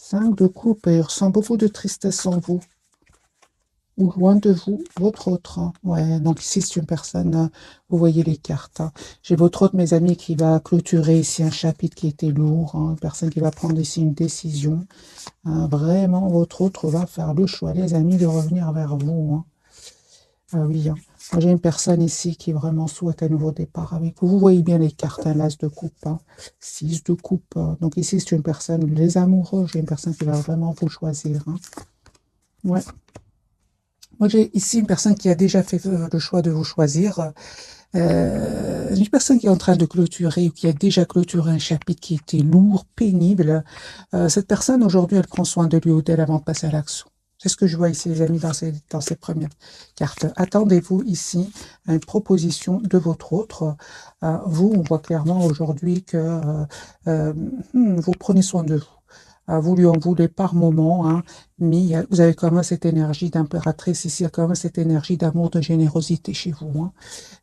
5 de coupe, et il ressent beaucoup de tristesse en vous. Ou loin de vous, votre autre. Hein. Ouais, donc ici, c'est une personne, vous voyez les cartes. Hein. J'ai votre autre, mes amis, qui va clôturer ici un chapitre qui était lourd. Hein, une personne qui va prendre ici une décision. Hein, vraiment, votre autre va faire le choix, les amis, de revenir vers vous. Hein. Ah oui, hein. J'ai une personne ici qui vraiment souhaite un nouveau départ avec vous. Vous voyez bien les cartes, hein, l'as de coupe, hein, 6 de coupe. Donc ici, c'est une personne, les amoureux, j'ai une personne qui va vraiment vous choisir. Hein. Ouais. Moi, j'ai ici une personne qui a déjà fait le choix de vous choisir. Une personne qui est en train de clôturer ou qui a déjà clôturé un chapitre qui était lourd, pénible. Cette personne, aujourd'hui, elle prend soin de lui ou d'elle avant de passer à l'action. C'est ce que je vois ici, les amis, dans ces premières cartes. Attendez-vous ici à une proposition de votre autre. Vous, on voit clairement aujourd'hui que vous prenez soin de vous. Vous lui en voulez par moment, hein, mais vous avez quand même cette énergie d'impératrice ici, il y a quand même cette énergie d'amour, de générosité chez vous. Hein.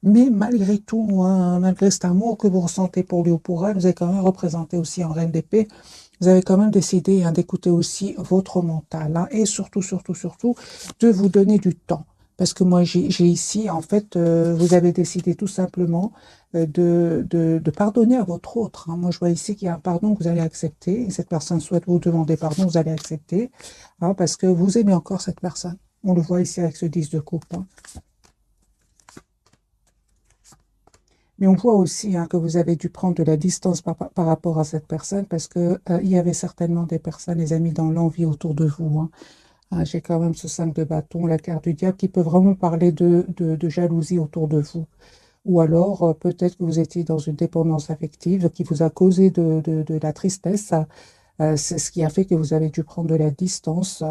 Mais malgré tout, hein, malgré cet amour que vous ressentez pour lui ou pour elle, vous avez quand même représenté aussi en reine d'épée, vous avez quand même décidé hein, d'écouter aussi votre mental hein, et surtout, surtout, surtout, de vous donner du temps. Parce que moi, j'ai ici, en fait, vous avez décidé tout simplement de pardonner à votre autre. Hein. Moi, je vois ici qu'il y a un pardon que vous allez accepter. Et cette personne souhaite vous demander pardon, vous allez accepter. Hein, parce que vous aimez encore cette personne. On le voit ici avec ce 10 de coupe. Hein. Mais on voit aussi hein, que vous avez dû prendre de la distance par rapport à cette personne parce que il y avait certainement des personnes, les amis, dans l'envie autour de vous. Hein. Ah, j'ai quand même ce 5 de bâton, la carte du diable, qui peut vraiment parler de jalousie autour de vous. Ou alors, peut-être que vous étiez dans une dépendance affective qui vous a causé de la tristesse. C'est ce qui a fait que vous avez dû prendre de la distance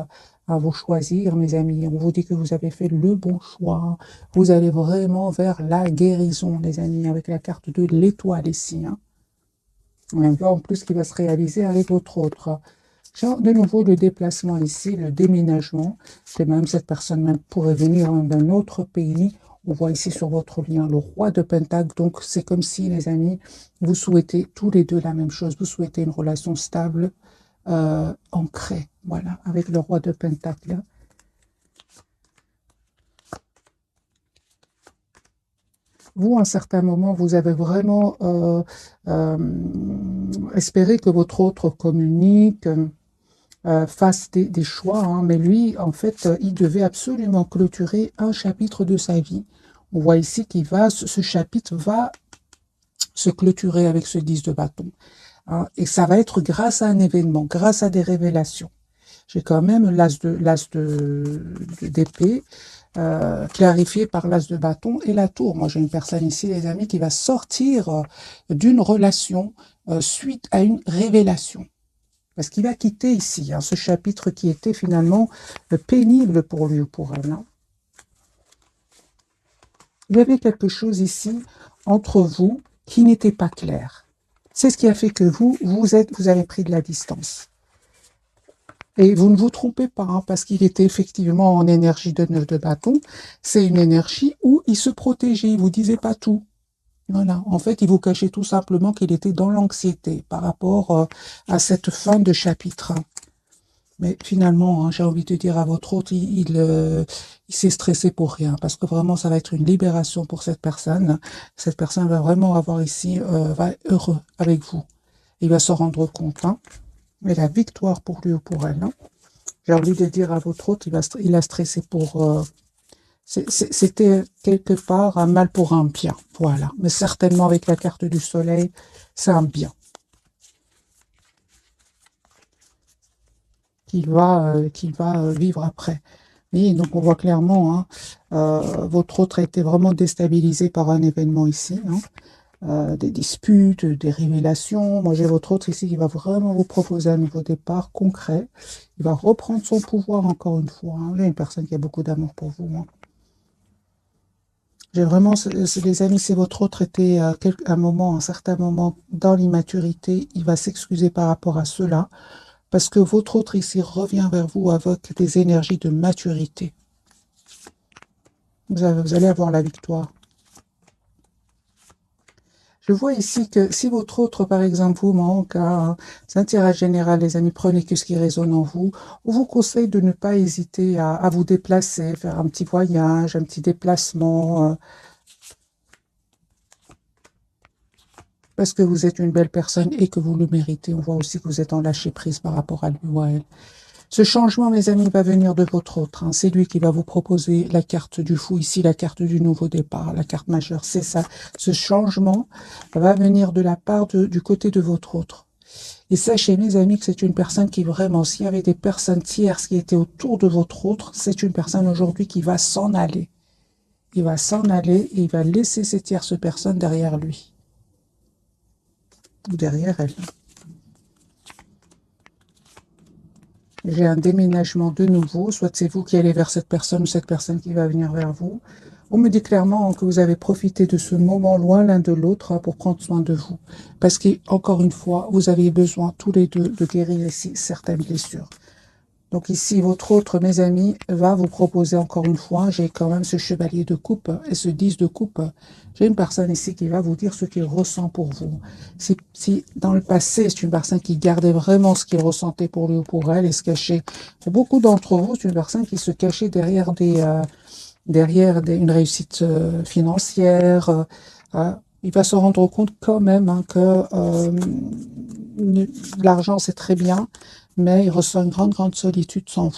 à vous choisir, mes amis. On vous dit que vous avez fait le bon choix. Vous allez vraiment vers la guérison, les amis, avec la carte de l'étoile ici. Hein. On voit en plus qui va se réaliser avec votre autre. Genre, de nouveau, le déplacement ici, le déménagement. C'est même cette personne même pourrait venir d'un autre pays. On voit ici sur votre lien le roi de Pentacle. Donc, c'est comme si, les amis, vous souhaitez tous les deux la même chose. Vous souhaitez une relation stable, ancrée. Voilà, avec le roi de Pentacle. Vous, à un certain moment, vous avez vraiment espéré que votre autre communique, fasse des choix, hein, mais lui, en fait, il devait absolument clôturer un chapitre de sa vie. On voit ici qu'il va, ce chapitre va se clôturer avec ce 10 de bâton. Hein, et ça va être grâce à un événement, grâce à des révélations. J'ai quand même l'as d'épée, clarifié par l'as de bâton et la tour. Moi, j'ai une personne ici, les amis, qui va sortir d'une relation suite à une révélation. Parce qu'il va quitter ici hein, ce chapitre qui était finalement pénible pour lui ou pour elle. Hein. Il y avait quelque chose ici entre vous qui n'était pas clair. C'est ce qui a fait que vous avez pris de la distance. Et vous ne vous trompez pas, hein, parce qu'il était effectivement en énergie de 9 de bâton. C'est une énergie où il se protégeait, il ne vous disait pas tout. Voilà. En fait, il vous cachait tout simplement qu'il était dans l'anxiété par rapport à cette fin de chapitre. Mais finalement, hein, j'ai envie de dire à votre autre, il s'est stressé pour rien, parce que vraiment, ça va être une libération pour cette personne. Cette personne va vraiment avoir ici, va être heureux avec vous. Il va s'en rendre compte. Hein. Mais la victoire pour lui ou pour elle. Hein. J'ai envie de dire à votre autre, il a stressé pour... c'était quelque part un mal pour un bien. Voilà. Mais certainement avec la carte du soleil, c'est un bien. Qu'il va vivre après. Et donc on voit clairement, hein, votre autre a été vraiment déstabilisé par un événement ici, hein, des disputes, des révélations. Moi j'ai votre autre ici qui va vraiment vous proposer un nouveau départ concret. Il va reprendre son pouvoir encore une fois. Hein. J'ai une personne qui a beaucoup d'amour pour vous. Hein. J'ai vraiment, les amis, si votre autre était à un moment, un certain moment dans l'immaturité, il va s'excuser par rapport à cela. Parce que votre autre ici revient vers vous avec des énergies de maturité. Vous allez avoir la victoire. Je vois ici que si votre autre, par exemple, vous manque, hein, c'est un tirage général, les amis, prenez que ce qui résonne en vous. On vous conseille de ne pas hésiter à vous déplacer, faire un petit voyage, un petit déplacement, parce que vous êtes une belle personne et que vous le méritez. On voit aussi que vous êtes en lâcher prise par rapport à lui ou à elle. Ce changement, mes amis, va venir de votre autre, hein. C'est lui qui va vous proposer la carte du fou, ici la carte du nouveau départ, la carte majeure. C'est ça. Ce changement va venir de la part du côté de votre autre. Et sachez, mes amis, que c'est une personne qui vraiment, s'il y avait des personnes tierces qui étaient autour de votre autre, c'est une personne aujourd'hui qui va s'en aller. Il va s'en aller et il va laisser ces tierces personnes derrière lui. Ou derrière elle. J'ai un déménagement de nouveau, soit c'est vous qui allez vers cette personne ou cette personne qui va venir vers vous. On me dit clairement que vous avez profité de ce moment loin l'un de l'autre pour prendre soin de vous. Parce qu'encore une fois, vous avez besoin tous les deux de guérir ici certaines blessures. Donc ici, votre autre, mes amis, va vous proposer encore une fois, j'ai quand même ce chevalier de coupe et ce 10 de coupe. J'ai une personne ici qui va vous dire ce qu'il ressent pour vous. Si dans le passé, c'est une personne qui gardait vraiment ce qu'il ressentait pour lui ou pour elle et se cachait. Pour beaucoup d'entre vous, c'est une personne qui se cachait derrière une réussite financière. Il va se rendre compte quand même hein, que l'argent, c'est très bien, mais il ressent une grande solitude sans vous.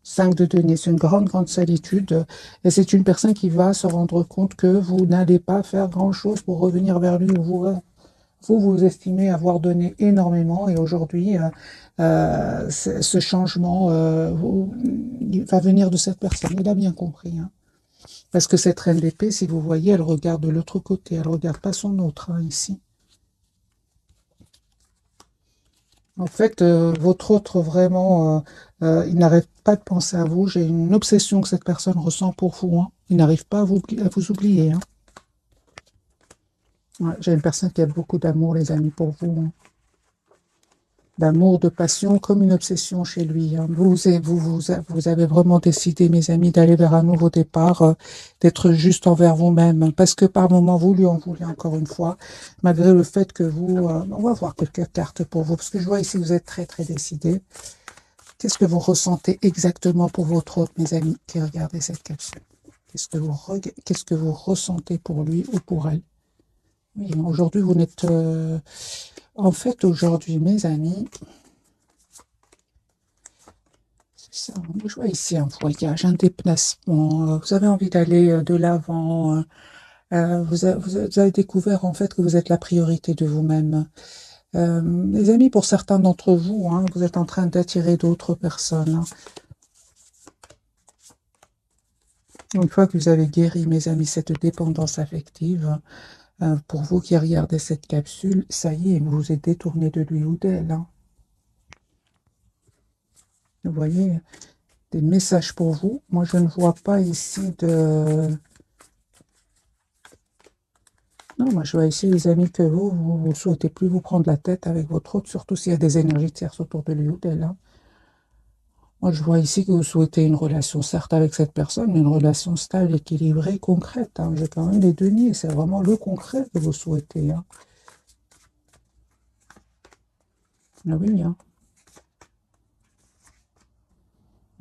5 de denier, c'est une grande solitude. Et c'est une personne qui va se rendre compte que vous n'allez pas faire grand-chose pour revenir vers lui. Vous estimez avoir donné énormément et aujourd'hui, ce changement il va venir de cette personne. Il a bien compris. Hein. Parce que cette reine d'épée, si vous voyez, elle regarde de l'autre côté. Elle ne regarde pas son autre, hein, ici. En fait, votre autre, vraiment, il n'arrête pas de penser à vous. J'ai une obsession que cette personne ressent pour vous. Hein. Il n'arrive pas à vous oublier. Hein. Ouais, j'ai une personne qui a beaucoup d'amour, les amis, pour vous. Hein. D'amour, de passion, comme une obsession chez lui. Hein. Vous avez vraiment décidé, mes amis, d'aller vers un nouveau départ, d'être juste envers vous-même. Parce que par moment, vous lui en voulez encore une fois, malgré le fait que vous... on va voir quelques cartes pour vous. Parce que je vois ici, vous êtes très décidé. Qu'est-ce que vous ressentez exactement pour votre autre, mes amis, qui regardez cette capsule? Qu'est-ce que vous ressentez pour lui ou pour elle? Oui, aujourd'hui, vous n'êtes... En fait, aujourd'hui, mes amis, c'est ça, je vois ici un voyage, un déplacement. Vous avez envie d'aller de l'avant. Vous avez découvert, en fait, que vous êtes la priorité de vous-même. Les amis, pour certains d'entre vous, hein, vous êtes en train d'attirer d'autres personnes. Hein. Une fois que vous avez guéri, mes amis, cette dépendance affective, pour vous qui regardez cette capsule, ça y est, vous vous êtes détourné de lui ou d'elle. Hein. Vous voyez, des messages pour vous. Moi, je ne vois pas ici de... Non, moi, je vois ici, les amis, que vous ne souhaitez plus vous prendre la tête avec votre autre, surtout s'il y a des énergies tierces autour de lui ou d'elle. Hein. Moi, je vois ici que vous souhaitez une relation, certes avec cette personne, mais une relation stable, équilibrée, concrète. Hein. J'ai quand même les deniers, c'est vraiment le concret que vous souhaitez. Hein. Ah oui, hein.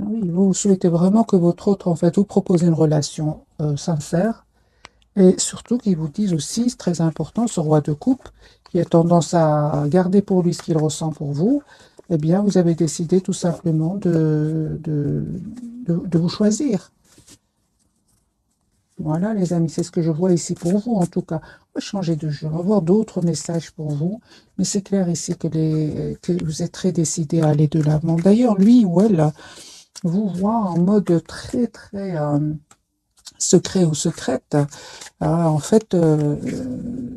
Ah oui, vous souhaitez vraiment que votre autre, en fait, vous propose une relation sincère et surtout qu'il vous dise aussi, c'est très important, ce roi de coupe qui a tendance à garder pour lui ce qu'il ressent pour vous, eh bien, vous avez décidé tout simplement de vous choisir. Voilà, les amis, c'est ce que je vois ici pour vous, en tout cas. On va changer de jeu, on va voir d'autres messages pour vous. Mais c'est clair ici que vous êtes très décidé à aller de l'avant. D'ailleurs, lui ou elle vous voit en mode très secret ou secrète. En fait,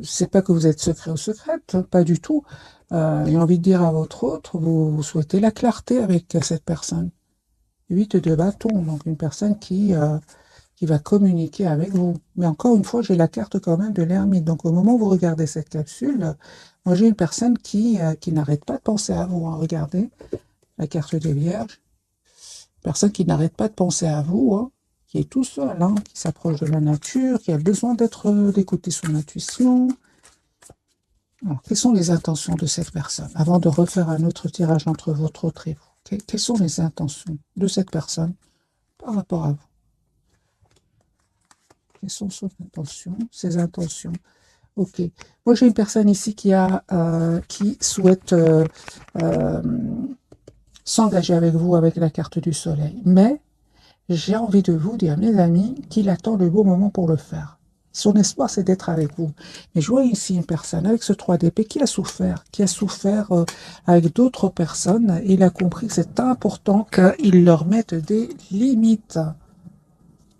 c'est pas que vous êtes secret ou secrète, pas du tout. J'ai envie de dire à votre autre, vous souhaitez la clarté avec cette personne. 8 de bâton, donc une personne qui va communiquer avec vous. Mais encore une fois, j'ai la carte quand même de l'ermite. Donc au moment où vous regardez cette capsule, moi j'ai une personne qui n'arrête pas de penser à vous. Hein. Regardez la carte des vierges. Personne qui n'arrête pas de penser à vous, hein, qui est tout seul, hein, qui s'approche de la nature, qui a besoin d'écouter son intuition. Alors, quelles sont les intentions de cette personne? Avant de refaire un autre tirage entre votre autre et vous, quelles sont les intentions de cette personne par rapport à vous? Quelles sont ses intentions? Ok. Moi, j'ai une personne ici qui souhaite euh, s'engager avec vous avec la carte du soleil. Mais j'ai envie de vous dire, mes amis, qu'il attend le bon moment pour le faire. Son espoir, c'est d'être avec vous. Mais je vois ici une personne avec ce 3 d'épée qui a souffert avec d'autres personnes. Il a compris que c'est important qu'il leur mette des limites.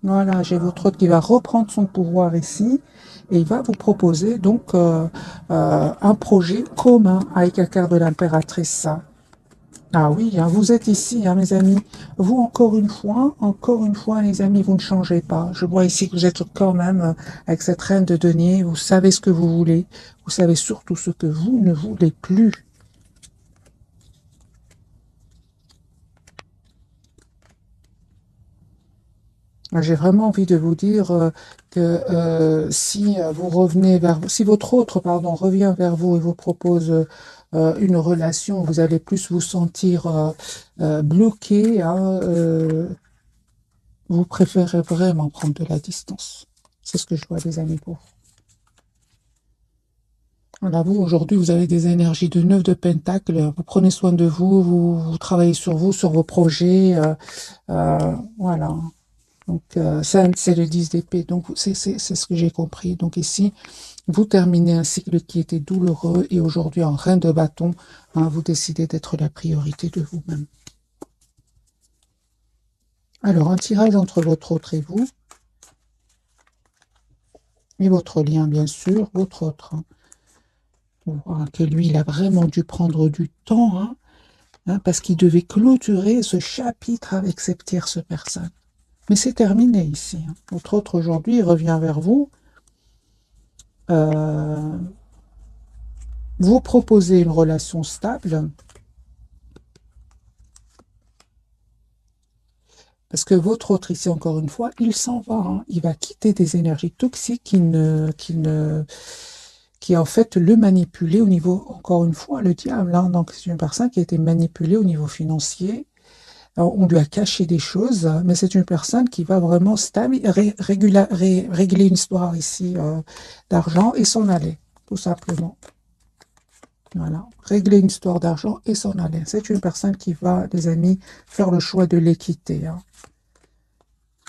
Voilà, j'ai votre autre qui va reprendre son pouvoir ici et il va vous proposer donc un projet commun avec la carte de l'impératrice. Ah oui, hein, vous êtes ici, hein, mes amis. Vous, encore une fois, les amis, vous ne changez pas. Je vois ici que vous êtes quand même avec cette reine de denier. Vous savez ce que vous voulez. Vous savez surtout ce que vous ne voulez plus. J'ai vraiment envie de vous dire que si vous revenez si votre autre, pardon, revient vers vous et vous propose une relation, vous allez plus vous sentir bloqué, hein, vous préférez vraiment prendre de la distance. C'est ce que je vois, les amis, pour vous. Voilà, vous, aujourd'hui, vous avez des énergies de 9 de Pentacle. Vous prenez soin de vous, vous travaillez sur vous, sur vos projets. Voilà. Donc, ça, c'est le 10 d'épée. Donc, c'est ce que j'ai compris. Donc, ici, vous terminez un cycle qui était douloureux et aujourd'hui, en reine de bâton, hein, vous décidez d'être la priorité de vous-même. Alors, un tirage entre votre autre et vous, et votre lien, bien sûr, votre autre. Hein. On voit que lui, il a vraiment dû prendre du temps, hein, parce qu'il devait clôturer ce chapitre avec cette tierce personne. Mais c'est terminé ici. Hein. Votre autre, aujourd'hui, il revient vers vous. Euh, vous proposez une relation stable, parce que votre autre, ici, encore une fois, il s'en va. Hein. Il va quitter des énergies toxiques qui en fait le manipuler au niveau, encore une fois, le diable. Hein. Donc, c'est une personne qui a été manipulée au niveau financier. Alors, on lui a caché des choses, mais c'est une personne qui va vraiment régler une histoire ici d'argent et s'en aller, tout simplement. Voilà, régler une histoire d'argent et s'en aller. C'est une personne qui va, les amis, faire le choix de l'équité. Hein.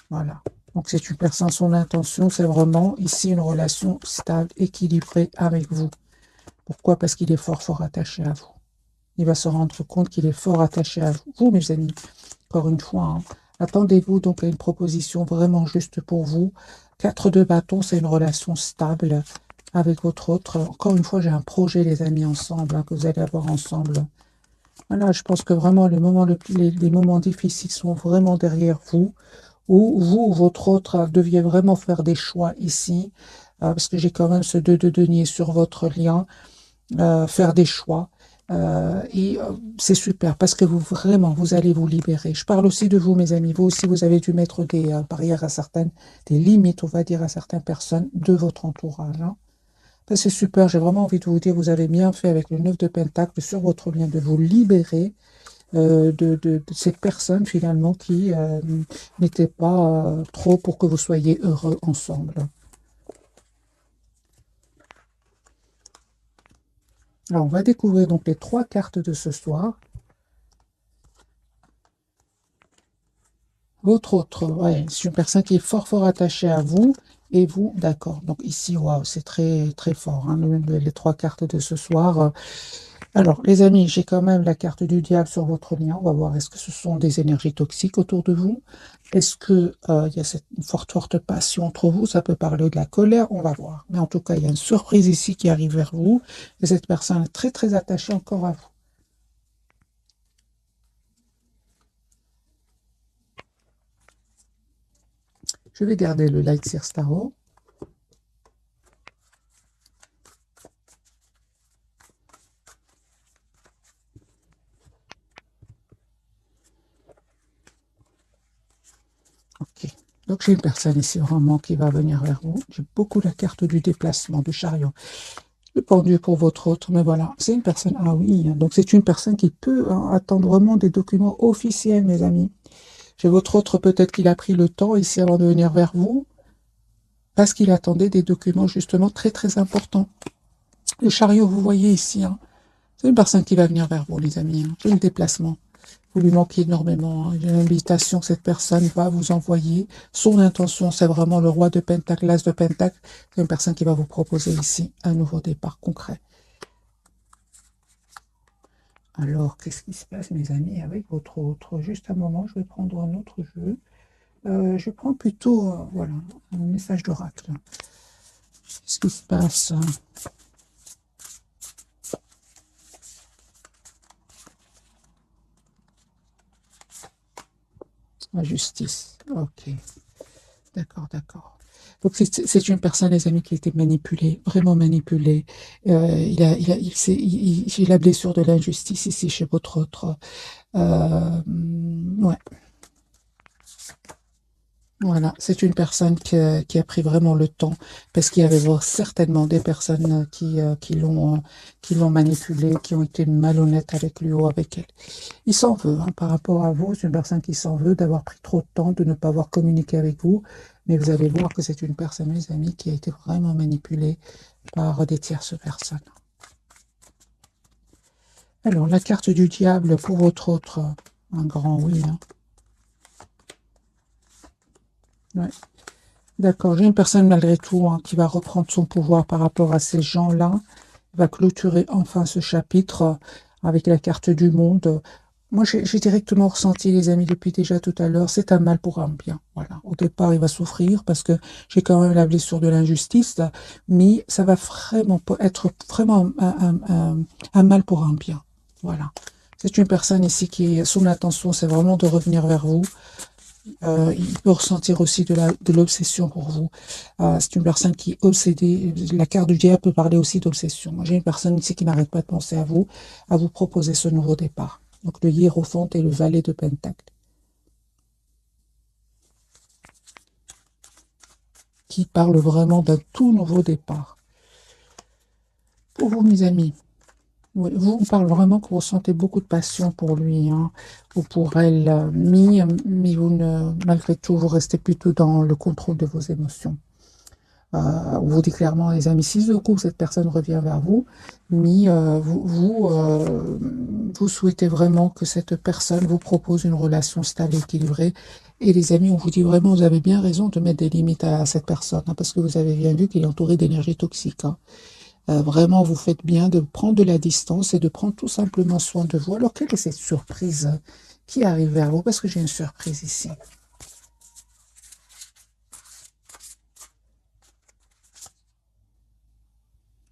Voilà. Donc, c'est une personne, son intention, c'est vraiment ici une relation stable, équilibrée avec vous. Pourquoi? Parce qu'il est fort, fort attaché à vous. Il va se rendre compte qu'il est fort attaché à vous. Vous, mes amis, encore une fois, hein, attendez-vous donc à une proposition vraiment juste pour vous. 4 de bâton, c'est une relation stable avec votre autre. Encore une fois, j'ai un projet, les amis, ensemble, hein, que vous allez avoir ensemble. Voilà, je pense que vraiment, les moments difficiles sont vraiment derrière vous, où vous, votre autre, deviez vraiment faire des choix ici, parce que j'ai quand même ce 2 de denier sur votre lien, faire des choix. C'est super parce que vous vraiment vous allez vous libérer. Je parle aussi de vous, mes amis. Vous aussi, vous avez dû mettre des barrières à certaines, des limites, on va dire, à certaines personnes de votre entourage. Hein. Ça, c'est super. J'ai vraiment envie de vous dire, vous avez bien fait avec le 9 de Pentacle sur votre lien de vous libérer de ces personnes finalement qui n'étaient pas trop pour que vous soyez heureux ensemble. Alors, on va découvrir donc les 3 cartes de ce soir. Votre autre, ouais, c'est une personne qui est fort, fort attachée à vous. Et vous, d'accord. Donc ici, waouh, c'est très, très fort, hein, les 3 cartes de ce soir. Alors, les amis, j'ai quand même la carte du diable sur votre lien. On va voir, est-ce que ce sont des énergies toxiques autour de vous? Est-ce que il y a cette forte, forte passion entre vous? Ça peut parler de la colère, on va voir. Mais en tout cas, il y a une surprise ici qui arrive vers vous. Et cette personne est très, très attachée encore à vous. Je vais garder le Light Seer Starro. Ok. Donc j'ai une personne ici vraiment qui va venir vers vous. J'ai beaucoup la carte du déplacement, du chariot. Le pendu pour votre autre, mais voilà, c'est une personne, ah oui, donc c'est une personne qui peut attendre vraiment des documents officiels, mes amis. J'ai votre autre, peut-être qu'il a pris le temps ici avant de venir vers vous, parce qu'il attendait des documents justement très très importants. Le chariot, vous voyez ici, hein, c'est une personne qui va venir vers vous, les amis. Hein. J'ai le déplacement. Vous lui manquez énormément. Hein. J'ai l'invitation que cette personne va vous envoyer. Son intention, c'est vraiment le roi de Pentacle, l'as de Pentacle. C'est une personne qui va vous proposer ici un nouveau départ concret. Alors, qu'est-ce qui se passe, mes amis, avec votre autre? Juste un moment, je vais prendre un autre jeu. Je prends plutôt, voilà, un message d'oracle. Qu'est-ce qui se passe? La justice. Ok. D'accord, d'accord. Donc c'est une personne, les amis, qui a été manipulée, vraiment manipulée. J'ai la blessure de l'injustice ici chez votre autre. Ouais. Voilà, c'est une personne qui a pris vraiment le temps, parce qu'il y avait certainement des personnes qui l'ont manipulé, qui ont été malhonnêtes avec lui ou avec elle. Il s'en veut, hein, par rapport à vous, c'est une personne qui s'en veut d'avoir pris trop de temps, de ne pas avoir communiqué avec vous, mais vous allez voir que c'est une personne, mes amis, qui a été vraiment manipulée par des tierces personnes. Alors, la carte du diable pour votre autre, un grand oui. Hein. Ouais. D'accord, j'ai une personne malgré tout hein, qui va reprendre son pouvoir par rapport à ces gens-là, va clôturer enfin ce chapitre avec la carte du monde. Moi, j'ai directement ressenti, les amis, depuis déjà tout à l'heure, c'est un mal pour un bien. Voilà. Au départ, il va souffrir parce que j'ai quand même la blessure de l'injustice, mais ça va vraiment être vraiment un mal pour un bien. Voilà. C'est une personne ici qui, son intention, c'est vraiment de revenir vers vous. Il peut ressentir aussi de l'obsession pour vous. C'est une personne qui est obsédée. La carte du diable peut parler aussi d'obsession. Moi, j'ai une personne ici qui n'arrête pas de penser à vous proposer ce nouveau départ. Donc, le hiérophante et le valet de Pentacle. Qui parle vraiment d'un tout nouveau départ. Pour vous, mes amis, oui, vous, on parle vraiment que vous ressentez beaucoup de passion pour lui, hein, ou pour elle, mais vous ne, malgré tout, vous restez plutôt dans le contrôle de vos émotions. On vous dit clairement, les amis, si du coup cette personne revient vers vous, mais vous souhaitez vraiment que cette personne vous propose une relation stable et équilibrée. Et les amis, on vous dit vraiment, vous avez bien raison de mettre des limites à cette personne, hein, parce que vous avez bien vu qu'il est entouré d'énergie toxique. Hein. Vraiment, vous faites bien de prendre de la distance et de prendre tout simplement soin de vous. Alors, quelle est cette surprise qui arrive vers vous? Parce que j'ai une surprise ici.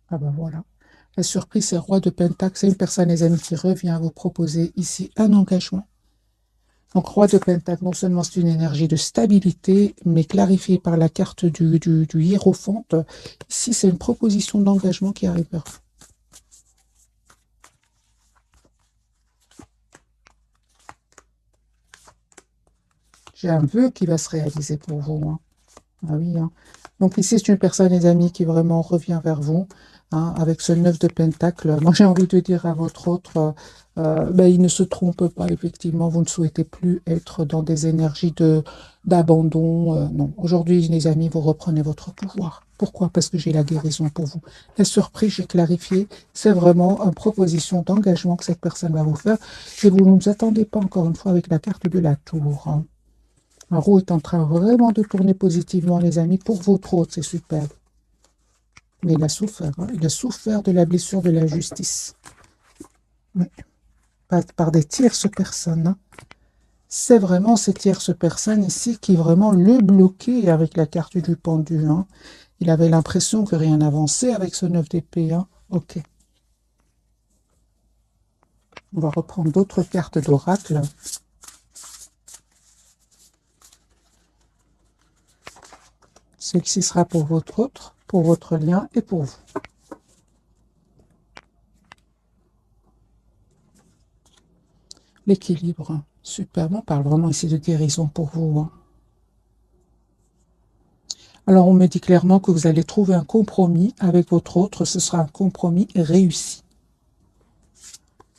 Ah ben voilà. La surprise, c'est roi de Pentacle. C'est une personne, les amis, qui revient vous proposer ici un engagement. Donc, roi de Pentacle, non seulement c'est une énergie de stabilité, mais clarifiée par la carte du hiérophante. Ici, c'est une proposition d'engagement qui arrive vers vous. J'ai un vœu qui va se réaliser pour vous. Hein. Ah oui, hein. Donc ici, c'est une personne, les amis, qui vraiment revient vers vous, hein, avec ce 9 de Pentacle. Moi, j'ai envie de dire à votre autre, ben, il ne se trompe pas, effectivement, vous ne souhaitez plus être dans des énergies d'abandon. Non, aujourd'hui, les amis, vous reprenez votre pouvoir. Pourquoi? Parce que j'ai la guérison pour vous. La surprise, j'ai clarifié, c'est vraiment une proposition d'engagement que cette personne va vous faire. Et vous ne vous attendez pas, encore une fois, avec la carte de la tour. Hein. La roue est en train vraiment de tourner positivement, les amis, pour votre hôte, c'est superbe. Mais il a souffert, hein. Il a souffert de la blessure de la justice. Oui. Par des tierces personnes. Hein. C'est vraiment ces tierces personnes ici qui vraiment le bloquaient avec la carte du pendu. Hein. Il avait l'impression que rien n'avançait avec ce 9 d'épée. Hein. Ok. On va reprendre d'autres cartes d'oracle. Celle-ci sera pour votre autre, pour votre lien et pour vous. L'équilibre. Super. On parle vraiment ici de guérison pour vous. Hein. Alors, on me dit clairement que vous allez trouver un compromis avec votre autre. Ce sera un compromis réussi.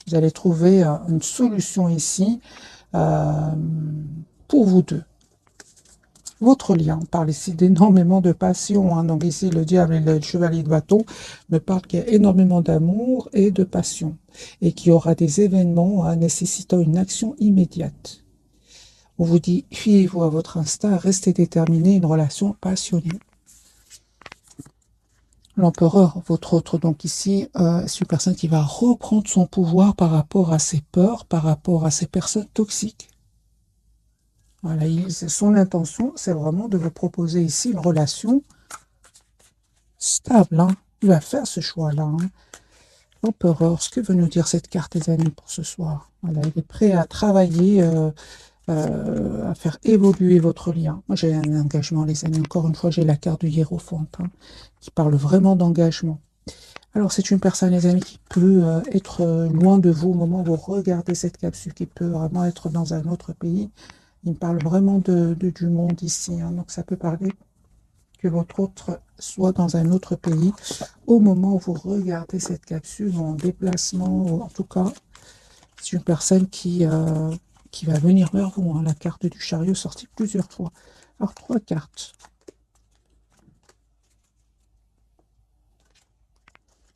Vous allez trouver une solution ici pour vous deux. Votre lien, on parle ici d'énormément de passion. Hein. Donc ici, le diable et le chevalier de bâton me parlent qu'il y a énormément d'amour et de passion. Et qu'il y aura des événements nécessitant une action immédiate. On vous dit, fiez-vous à votre instinct, restez déterminé, une relation passionnée. L'empereur, votre autre, donc ici, c'est une personne qui va reprendre son pouvoir par rapport à ses peurs, par rapport à ces personnes toxiques. Voilà, son intention, c'est vraiment de vous proposer ici une relation stable. Hein. Il va faire ce choix-là. Hein. L'empereur, ce que veut nous dire cette carte, les amis, pour ce soir? Voilà, il est prêt à travailler, à faire évoluer votre lien. Moi, j'ai un engagement, les amis. Encore une fois, j'ai la carte du hiérophante, hein, qui parle vraiment d'engagement. Alors, c'est une personne, les amis, qui peut être loin de vous au moment où vous regardez cette capsule, qui peut vraiment être dans un autre pays. Il me parle vraiment du monde ici. Hein. Donc, ça peut parler que votre autre soit dans un autre pays au moment où vous regardez cette capsule en déplacement. Ou en tout cas, c'est une personne qui va venir vers vous. Hein. La carte du chariot sortie plusieurs fois. Alors, 3 cartes.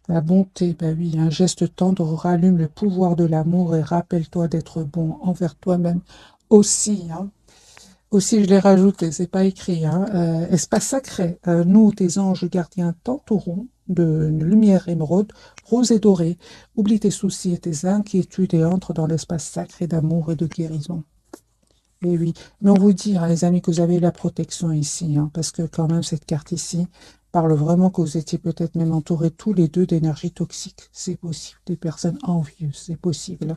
La bonté, ben oui, un geste tendre rallume le pouvoir de l'amour et rappelle-toi d'être bon envers toi-même aussi. Hein. Aussi, je l'ai rajouté, c'est pas écrit. Hein. Espace sacré, nous, tes anges gardiens, t'entourons de lumière émeraude, rose et dorée. Oublie tes soucis et tes inquiétudes et entre dans l'espace sacré d'amour et de guérison. Et oui, mais on vous dit, hein, les amis, que vous avez la protection ici, hein, parce que quand même, cette carte ici parle vraiment que vous étiez peut-être même entourés tous les deux d'énergie toxique. C'est possible. Des personnes envieuses, c'est possible.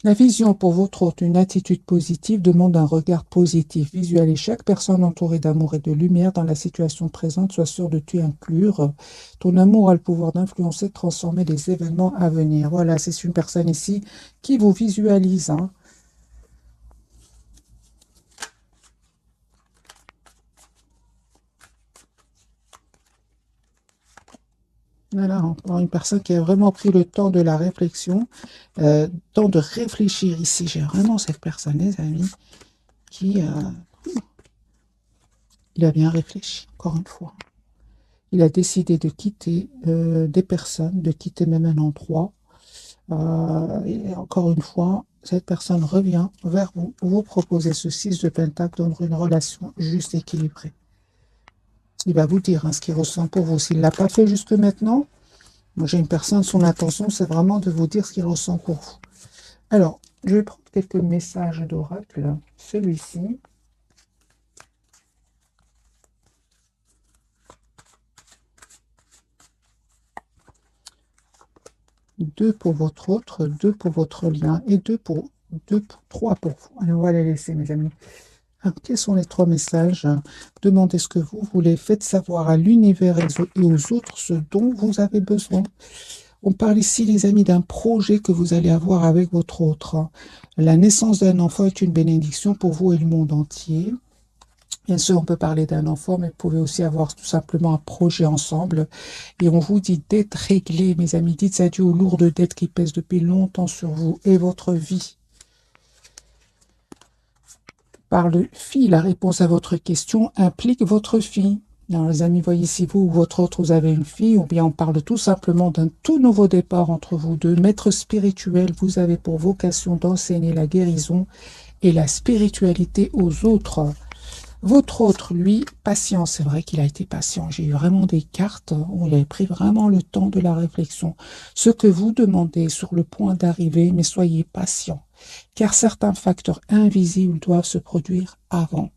La vision pour votre hôte, une attitude positive, demande un regard positif. Visualisez chaque personne entourée d'amour et de lumière dans la situation présente. Sois sûr de t'y inclure. Ton amour a le pouvoir d'influencer, de transformer les événements à venir. Voilà, c'est une personne ici qui vous visualise. Hein. Voilà, encore une personne qui a vraiment pris le temps de la réflexion, temps de réfléchir ici. J'ai vraiment cette personne, les amis, qui il a bien réfléchi, encore une fois. Il a décidé de quitter des personnes, de quitter même un endroit. Et encore une fois, cette personne revient vers vous, vous proposez ce 6 de Pentacle dans une relation juste équilibrée. Il va vous dire hein, ce qu'il ressent pour vous. S'il ne l'a pas fait jusque maintenant, moi j'ai une personne, son intention, c'est vraiment de vous dire ce qu'il ressent pour vous. Alors, je vais prendre quelques messages d'oracle. Celui-ci. Deux pour votre autre, 2 pour votre lien et 3 pour vous. Allez, on va les laisser, mes amis. Alors, quels sont les 3 messages? Demandez ce que vous voulez. Faites savoir à l'univers et aux autres ce dont vous avez besoin. On parle ici, les amis, d'un projet que vous allez avoir avec votre autre. La naissance d'un enfant est une bénédiction pour vous et le monde entier. Bien sûr, on peut parler d'un enfant, mais vous pouvez aussi avoir tout simplement un projet ensemble. Et on vous dit d'être réglé, mes amis. Dites adieu aux lourdes dettes qui pèsent depuis longtemps sur vous et votre vie. Par le fille, la réponse à votre question implique votre fille. Alors, les amis, voyez si vous ou votre autre, vous avez une fille, ou bien on parle tout simplement d'un tout nouveau départ entre vous deux. Maître spirituel, vous avez pour vocation d'enseigner la guérison et la spiritualité aux autres. Votre autre, lui, patient, c'est vrai qu'il a été patient. J'ai eu vraiment des cartes où il avait pris vraiment le temps de la réflexion. Ce que vous demandez est sur le point d'arriver, mais soyez patient, car certains facteurs invisibles doivent se produire avant.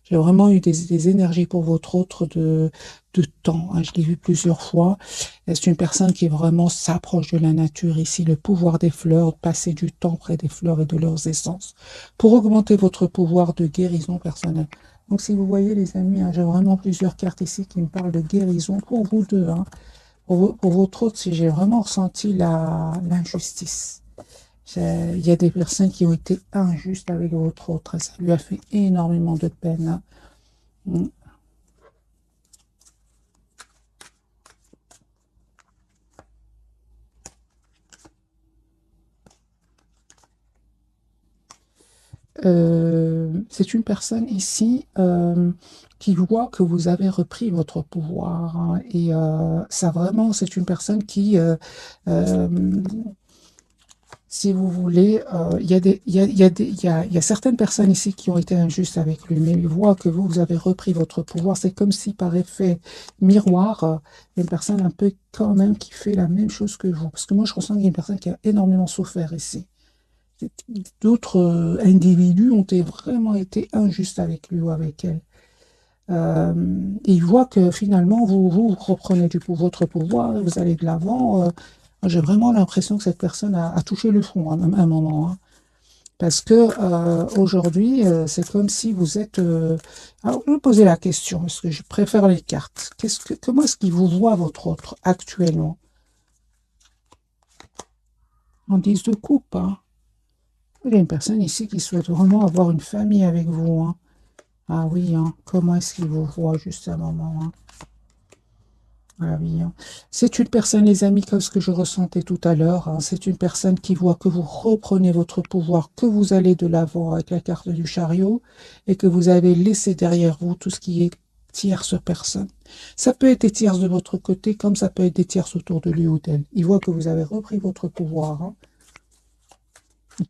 J'ai vraiment eu des énergies pour votre autre de temps. Hein. Je l'ai vu plusieurs fois. C'est une personne qui vraiment s'approche de la nature ici, le pouvoir des fleurs, passer du temps près des fleurs et de leurs essences pour augmenter votre pouvoir de guérison personnelle. Donc, si vous voyez, les amis, hein, j'ai vraiment plusieurs cartes ici qui me parlent de guérison pour vous deux. Hein. Pour votre autre, si j'ai vraiment ressenti l'injustice. Il y a des personnes qui ont été injustes avec votre autre. Ça lui a fait énormément de peine. Hein. c'est une personne ici qui voit que vous avez repris votre pouvoir, hein, et ça vraiment, c'est une personne qui, euh, si vous voulez, il y a des, il y a des, il y a certaines personnes ici qui ont été injustes avec lui, mais il voit que vous avez repris votre pouvoir. C'est comme si par effet miroir, il y a une personne un peu quand même qui fait la même chose que vous. Parce que moi, je ressens qu'il y a une personne qui a énormément souffert ici. D'autres individus ont vraiment été injustes avec lui ou avec elle. Il voit que finalement, vous reprenez votre pouvoir, vous allez de l'avant. J'ai vraiment l'impression que cette personne a touché le fond à un moment, hein. Parce que aujourd'hui, c'est comme si vous êtes. Alors, je vais poser la question, parce que je préfère les cartes. Comment est-ce qu'il vous voit, votre autre, actuellement? En 10 de coupe, hein. Il y a une personne ici qui souhaite vraiment avoir une famille avec vous, hein. Ah oui, hein. Comment est-ce qu'il vous voit juste à un moment, hein? Ah oui, hein. C'est une personne, les amis, comme ce que je ressentais tout à l'heure, hein. C'est une personne qui voit que vous reprenez votre pouvoir, que vous allez de l'avant avec la carte du chariot et que vous avez laissé derrière vous tout ce qui est tierce personne. Ça peut être des tierces de votre côté, comme ça peut être des tierces autour de lui ou d'elle. Il voit que vous avez repris votre pouvoir, hein.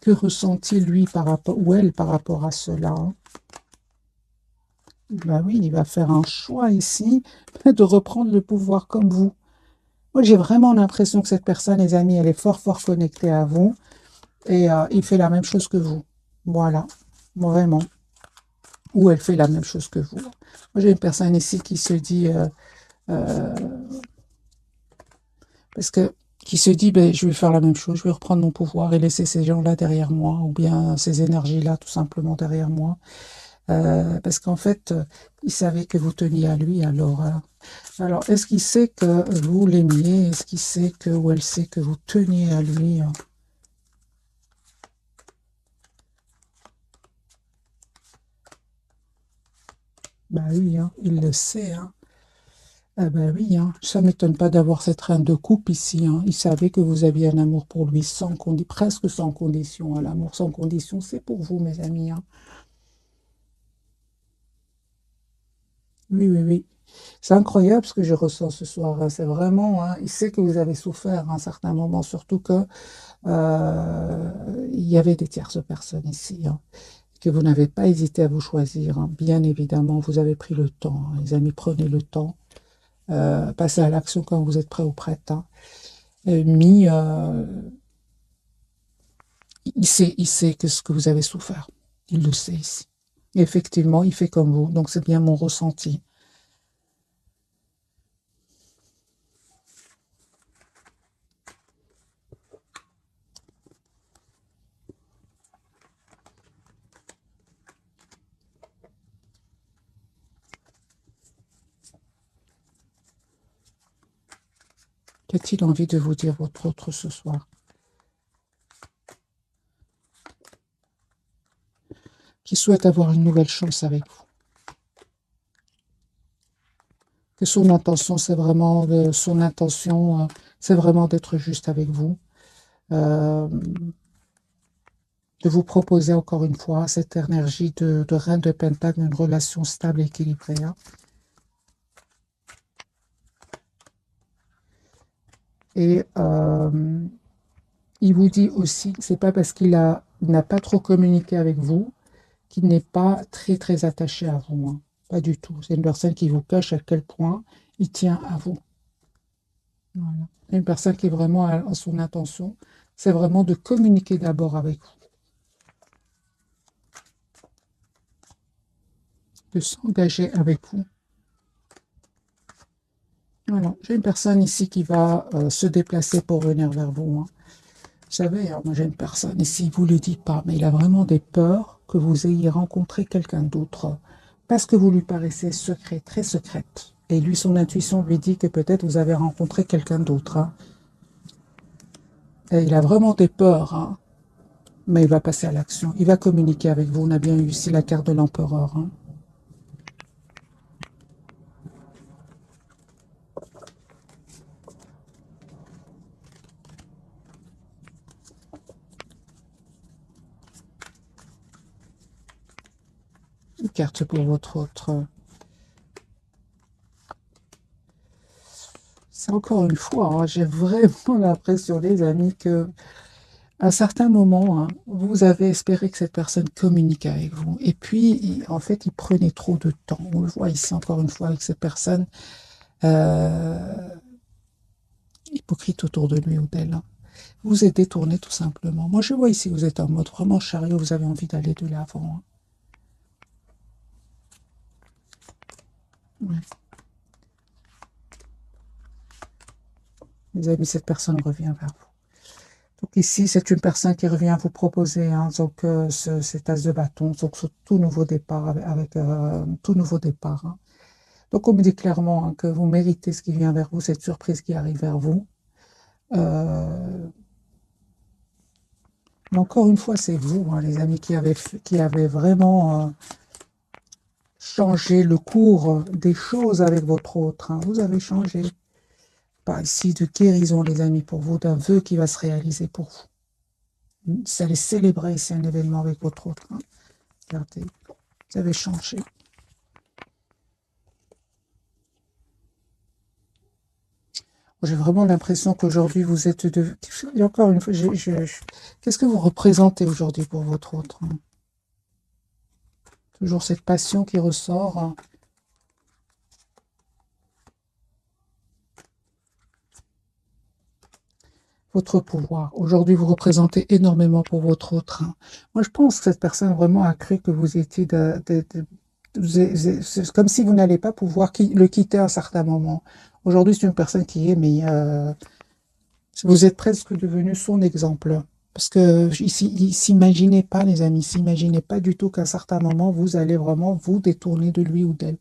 Que ressent-il, lui, par rapport, ou elle, par rapport à cela, hein? Ben oui, il va faire un choix ici de reprendre le pouvoir comme vous. Moi, j'ai vraiment l'impression que cette personne, les amis, elle est fort, fort connectée à vous et il fait la même chose que vous. Voilà, vraiment. Ou elle fait la même chose que vous. Moi, j'ai une personne ici qui se dit, euh, parce que, qui se dit, ben, je vais faire la même chose, je vais reprendre mon pouvoir et laisser ces gens-là derrière moi, ou bien ces énergies-là tout simplement derrière moi. Parce qu'en fait, il savait que vous teniez à lui, alors, est-ce qu'il sait que vous l'aimiez? Est-ce qu'il sait que, ou elle sait que vous teniez à lui, hein? Bah oui, hein, il le sait, hein. Ah bah oui, hein, ça m'étonne pas d'avoir cette reine de coupe ici, hein. Il savait que vous aviez un amour pour lui presque sans condition, hein. L'amour sans condition, c'est pour vous, mes amis, hein. Oui, oui, oui. C'est incroyable ce que je ressens ce soir, hein. C'est vraiment, hein, il sait que vous avez souffert à un certain moment, surtout que il y avait des tierces personnes ici, hein, que vous n'avez pas hésité à vous choisir, hein. Bien évidemment, vous avez pris le temps, hein. Les amis, prenez le temps. Passez à l'action quand vous êtes prêt ou prête, hein. Mis, il sait que ce que vous avez souffert. Il le sait ici. Effectivement, il fait comme vous, donc c'est bien mon ressenti. Qu'a-t-il envie de vous dire, votre autre, ce soir? Qui souhaite avoir une nouvelle chance avec vous? Que son intention, c'est vraiment c'est vraiment d'être juste avec vous, euh, de vous proposer encore une fois cette énergie de reine de Pentacle, une relation stable et équilibrée, hein. Et il vous dit aussi que c'est pas parce il n'a pas trop communiqué avec vous qu'il n'est pas très très attaché à vous, hein. Pas du tout. C'est une personne qui vous cache à quel point il tient à vous. Voilà. Une personne qui est vraiment à son intention, c'est vraiment de communiquer d'abord avec vous, de s'engager avec vous. Voilà. J'ai une personne ici qui va se déplacer pour venir vers vous, hein. Vous savez, hein, moi j'ai une personne ici, il ne vous le dit pas, mais il a vraiment des peurs que vous ayez rencontré quelqu'un d'autre parce que vous lui paraissez secret, très secrète. Et lui, son intuition lui dit que peut-être vous avez rencontré quelqu'un d'autre, hein. Et il a vraiment des peurs, hein, mais il va passer à l'action. Il va communiquer avec vous. On a bien eu ici la carte de l'empereur, hein. Une carte pour votre autre. C'est encore une fois, hein, j'ai vraiment l'impression, les amis, que à un certain moment, hein, vous avez espéré que cette personne communique avec vous. Et puis, en fait, il prenait trop de temps. On le voit ici encore une fois avec cette personne hypocrite autour de lui ou d'elle, hein. Vous êtes détourné tout simplement. Moi, je vois ici, vous êtes en mode vraiment chariot, vous avez envie d'aller de l'avant, hein. Ouais. Les amis, cette personne revient vers vous. Donc ici, c'est une personne qui revient vous proposer, hein, donc cet as de bâton, donc ce tout nouveau départ avec tout nouveau départ, hein. Donc on me dit clairement, hein, que vous méritez ce qui vient vers vous, cette surprise qui arrive vers vous. Mais encore une fois, c'est vous, hein, les amis, qui avez vraiment changé le cours des choses avec votre autre, hein. Vous avez changé. Par ici de guérison, les amis, pour vous, d'un vœu qui va se réaliser pour vous. Vous allez célébrer ici un événement avec votre autre, hein. Regardez, vous avez changé. J'ai vraiment l'impression qu'aujourd'hui, vous êtes de... Et encore une fois, qu'est-ce que vous représentez aujourd'hui pour votre autre, hein? Toujours cette passion qui ressort, hein. Votre pouvoir. Aujourd'hui, vous représentez énormément pour votre autre, hein. Moi, je pense que cette personne vraiment a cru que vous étiez c'est comme si vous n'allez pas pouvoir le quitter à un certain moment. Aujourd'hui, c'est une personne qui est, mais vous êtes presque devenu son exemple. Parce que il s'imaginait pas, les amis, il s'imaginait pas du tout qu'à un certain moment, vous allez vraiment vous détourner de lui ou d'elle.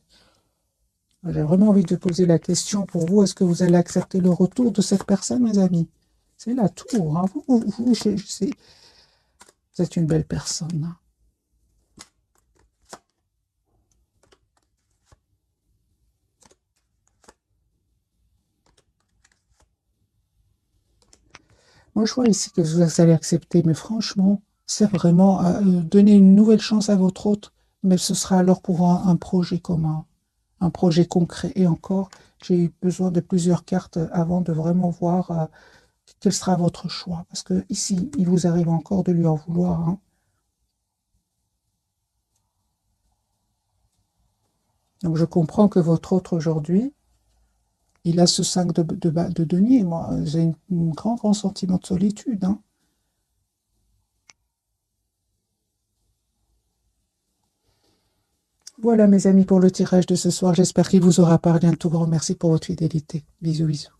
J'ai vraiment envie de poser la question pour vous, est-ce que vous allez accepter le retour de cette personne, mes amis? C'est la tour, hein. Vous êtes une belle personne, hein. Moi, je vois ici que vous allez accepter, mais franchement, c'est vraiment donner une nouvelle chance à votre hôte, mais ce sera alors pour un projet commun, un projet concret. Et encore, j'ai eu besoin de plusieurs cartes avant de vraiment voir quel sera votre choix. Parce que ici, il vous arrive encore de lui en vouloir, hein. Donc, je comprends que votre autre aujourd'hui, il a ce 5 de denier. Moi, j'ai un grand, grand sentiment de solitude, hein. Voilà, mes amis, pour le tirage de ce soir. J'espère qu'il vous aura parlé. Un tout grand merci pour votre fidélité. Bisous, bisous.